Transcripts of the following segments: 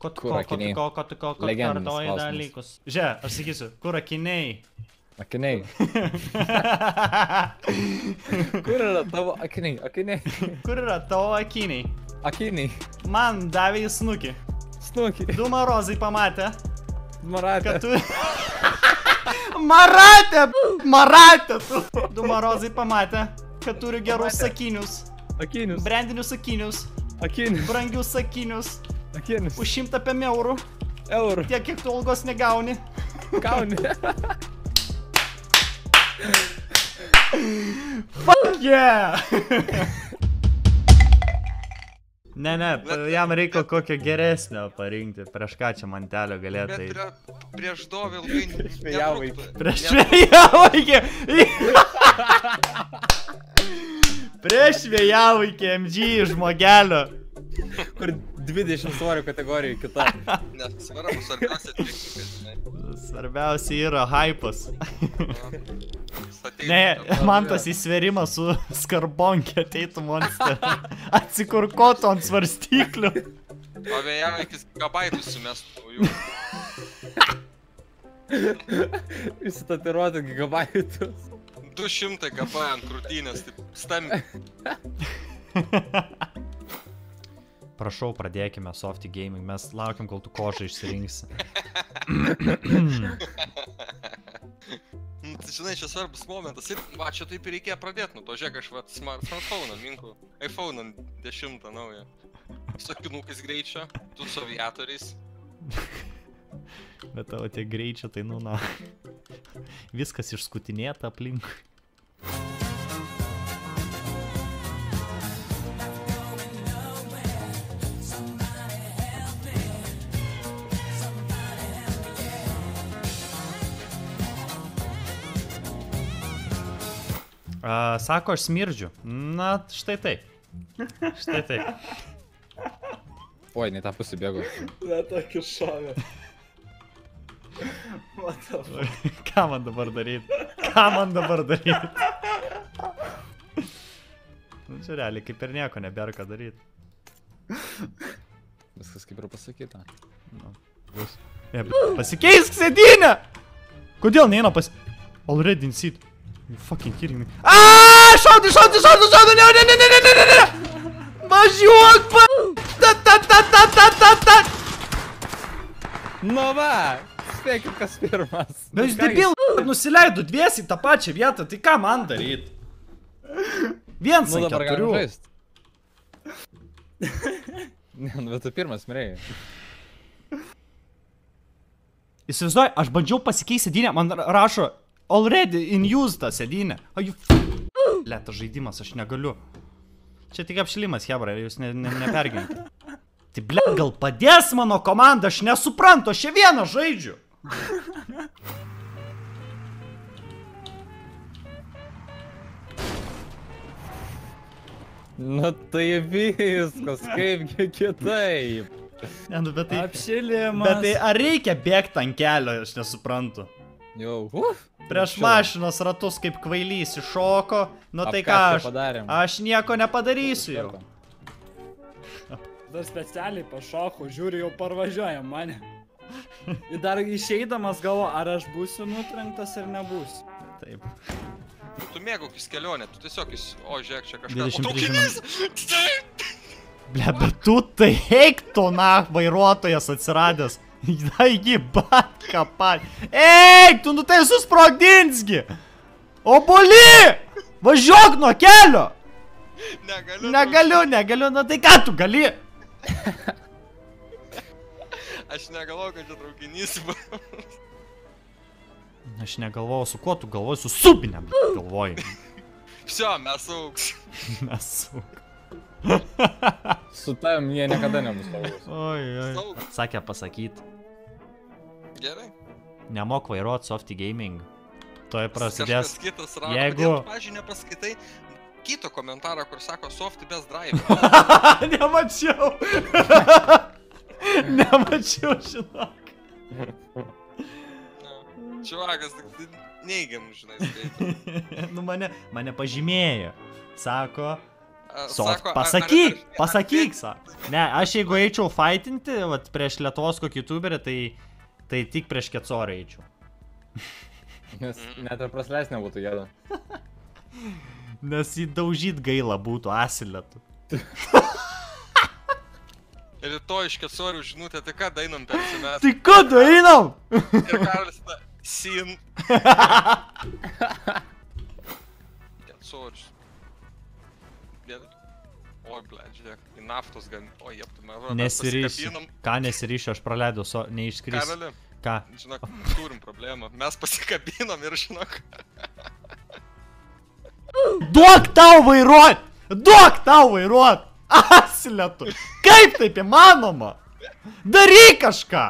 Ko kartoji dalykus? Žiūrė, aš sakysiu, kur akiniai? Akiniai. Kur yra tavo akiniai? Akiniai. Kur yra tavo akiniai? Akiniai. Man davė į snukį. Snukį. Du marozai pamatė. Maratė. Kad tu... Maratė! Maratė tu! Du marozai pamatė, kad turiu gerus sakinius. Akinius. Brandinius sakinius. Akinius. Brangius sakinius. Akinius. Už 105 eurų. Eurų. Tiek, kiek tu algos negauni. Gauni. Fuck yeah! Ne, jam reikia kokio geresnio parinkti. Prieš ką čia mantelio galėtų. Bet prieš dovį ilgai Vėjavaikį. Prieš vėjavaikį. Prieš vėjavaikį MG žmogelio. Kur 20 svorio kategorijų kita. Nes svarbiausia technika, žinai. Svarbiausia yra hypas. Ne, man tas įsverimas su skarbonkė ateitų monster. Atsikurkotų ant svarstyklių. O vėjavaikis gabaitus sumestų jų. Įsitatiruotų gigabaitus. 200 GB ant krūtinės, taip stambi. Prašau, pradėkime Softy Gaming, mes laukiam, kol tu kožą išsirinksi. Tai žinai, čia svarbus momentas ir va, čia taip ir reikėjo pradėti, nu to žiūrėk, aš va smartphone'ą minku, iPhone'ą 10 naują. Su akinukais greičio, tu su aviatoriais. Bet tavo tie greičio, tai nu na, viskas išskutinėta aplink. Sako, aš smirdžiu. Na, štai taip. Štai taip. Oi, ne tą pusę bėgo. Ne, tokį šovę. Ką man dabar daryti? Ką man dabar daryti? Nu, čia realiai kaip ir nieko nebėra ką daryti. Viskas kaip ir pasakyta. Nu, bus. Pasikeisk sėdynę! Kodėl neina Already in seat. You fucking kidding me. Aaaa! Šaudi! Ne! Važiuok, ta! Nu va! Spėkit, kas pirmas. Bet jūs debil, nusileido dviesi tą pačią vietą, tai ką man daryt? Viens ant keturių. Ne, nu bet tu pirmas mirėjai. Įsivaizduoju, aš bandžiau pasikeisti sėdynę, man rašo already in use tą sėdynę. Lėtas žaidimas, aš negaliu. Čia tik apšilimas, hebra, jūs neperginkite. Tai ble, gal padės mano komanda, aš nesuprantu, aš čia vieną žaidžiu. Nu tai viskas, kaipgi kitaip. Ne, nu, bet tai... Apšilimas. Bet tai ar reikia bėgti ant kelio, aš nesuprantu. Jau, Prieš mašinos ratus kaip kvailys iššoko, nu tai ką aš nieko nepadarysiu jau. Dar specialiai pašokau, žiūri, jau parvažiuoja mane. Ir dar išeidamas galvo, ar aš būsiu nutrenktas ir nebūsiu. Taip. Tu mėgaukis kelionę, tu tiesiog o žiūrėk, čia kažką. 23 Ble, bet tu tai eik tu na, vairuotojas atsiradęs. Daigi, batka pat. Eik, tu nu tai susprogdinsgi. Oboli! Važiuok nuo kelio! Negaliu, nu tai ką tu gali? Aš negalvoju, kad čia traukinys buvo. Aš negalvoju, su kuo tu galvoji, su supinėm galvoji. Vsio, mes auks. Mes auks. Su tavim jie niekada nenusaugus. Oi. Sakė pasakyt. Gerai. Nemok vairuot Softy Gaming. Tuoj prasidės. Kažkas kitas rado. Jeigu... Pavyzdžiui, nepaskaitai kito komentarą, kur sako Softy best drive. Nemačiau. Nemačiau, žinok. Čiuvakas, neigiamų, žinai, skaito. Nu mane pažymėjo. Sako, Pasakyk, sako. Ne, aš jeigu eičiau fightinti, vat, prieš Lietuvos kokį youtuberį, tai tik prieš Kecorą eičiau. Nes net ir prasleis nebūtų gėda. Nes jį daužyt gaila būtų, asilėtų. Rytoj iš Kecorių žinutė, tai ką dainam per semestrą? Tai ką dainam? Ir Karolis ta, sin. Kecorius. Oi, ble, žiūrėk, į naftos gan... Oi, jeptume, Nesiryšiu. Ką nesiryšiu, aš praleidau, neišskris. Karoli, Ką? žinok, turim problemą. Mes pasikabinom ir žinok. Duok tau vairuot! Duok tau vairuot! Asilėtų! Kaip taip įmanoma? Daryk kažką!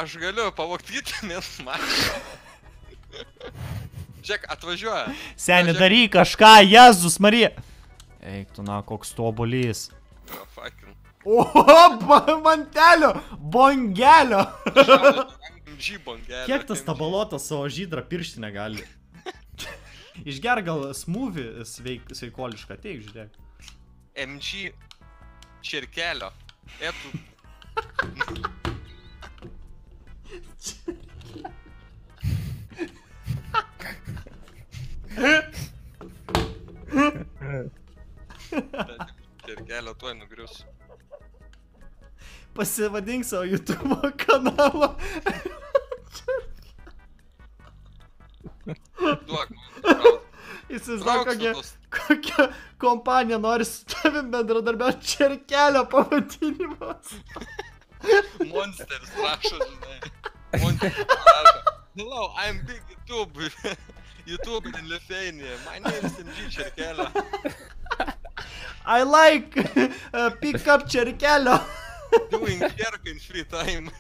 Aš galiu pavoktyti mės mašiną. Žiūrėk, atvažiuoja. Seni, daryk kažką, Jėzus Marija! Eik tu, na, koks tobolys. O, fucking. O, mantelio! Bongelio! Bongelio. Kiek tas tabalotas savo žydrą pirštinę gali? Išger gal smūvį sveikolišką, teik, žiūrėk. MG čirkelio. Etų. Čirkelio tuoj nugrius. Pasivadink savo YouTube kanalą. Duok, Įsivaizduok, kokia kompanija nori su tavim bendradarbiauti, Čirkelio pavadinimas. Monsteris rašo, žinai. Monsteris rašo. Hello, I'm big YouTuber in Lithuania. My name is MG Čirkelio. I like pick up Čirkelio. Doing čerką in free time.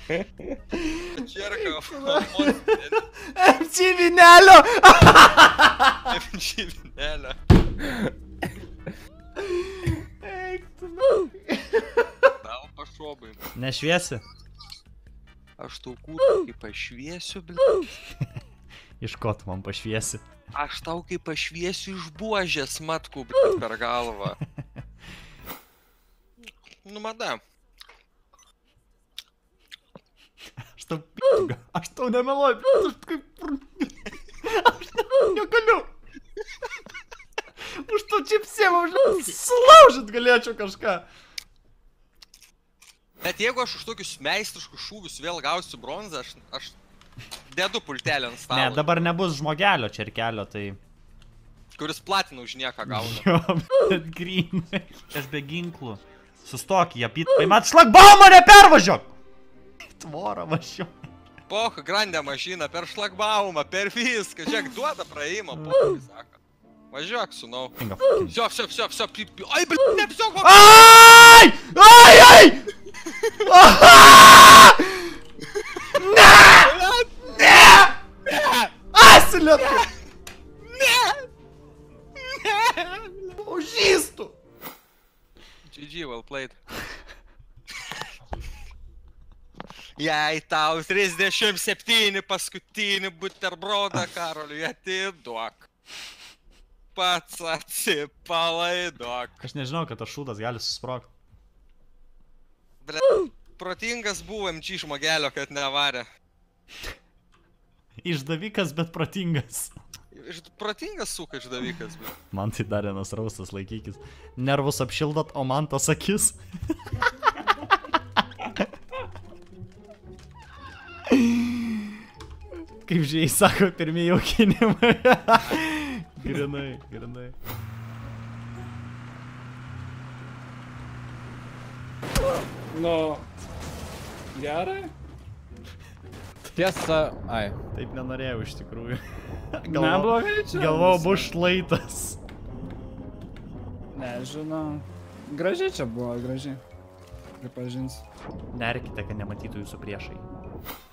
Čerką monsteris. MC Vinelio. MG Vinelio. Eik tu. Tau pašobai. Nešviesi? Aš tau kūrų kaip pašviesiu, bl***. Iš ko tu man pašviesi? Aš tau kaip pašviesiu iš buožės matkų, bl***, per galvą. Nu, mada. Aš tau nemeluoju, aš kaip... Aš negaliu. Už to čipsėm, aš sulaužyt galėčiau kažką. Bet jeigu aš už tokius meistriškus šūvius vėl gausiu bronzą, aš dedu pultelį ant stalo. Ne, dabar nebus žmogelio Čirkelio, tai... Kuris platina už nieką gauna. Jo, bet grynai. Aš be ginklų. Sustok, jie pitai. Mat šlagbaumą nepervažiuok! Tvorą važiuok. Poch, grandė mašina, per šlagbaumą, per viską. Žiūrėk, duoda praėjimą, poch, sako. Važiuok, sunau. Vsio. Ai, bl***, ne, vsio, koks. Ai! Ai! Ne! Ne! Asilėtų! Ne! Užystų! GG, well played. Jei tau 37 paskutinį buterbrodą, Karoliui, atiduok. Pats atsipalaiduok. Aš nežinau, kad tas šūdas gali susprogti. Ble, protingas buvo MG žmogelio, kad nevarė. Išdavikas, bet protingas. Protingas suka išdavikas, bet. Man tai dar vienas raustas, laikykis. Nervus apšildot, o man tas akis. Kaip žiai sako, pirmieji jaukinimai. Grinai. Nu, gerai? Tiesa, ai. Taip nenorėjau iš tikrųjų. Neblogai čia. Galvojau, bus šlaitas. Nežinau. Gražiai čia buvo, gražiai. Pripažinsiu. Nerkite, kad nematytų jūsų priešai.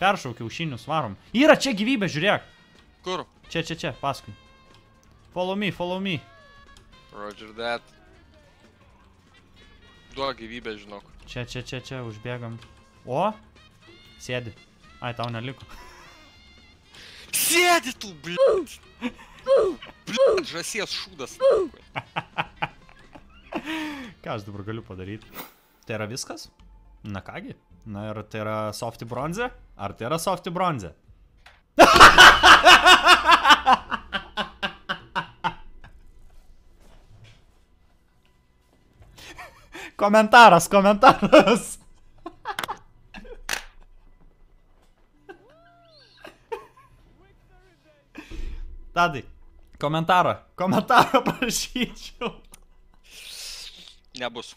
Peršau kiaušinius, varom. Yra čia gyvybė, žiūrėk. Kur? Čia, paskui. Follow me. Roger that. Duok gyvybę, žinok. Čia, užbėgam. O? Sėdi. Ai, tau neliko. Sėdi tu, bl***. Žasies šūdas. Ką aš dabar galiu padaryti? Tai yra viskas? Na kągi? Na ir tai yra softy bronzė? Ar tai yra softy bronzė? Komentaras. Tadai, komentarą prašyčiau. Nebus.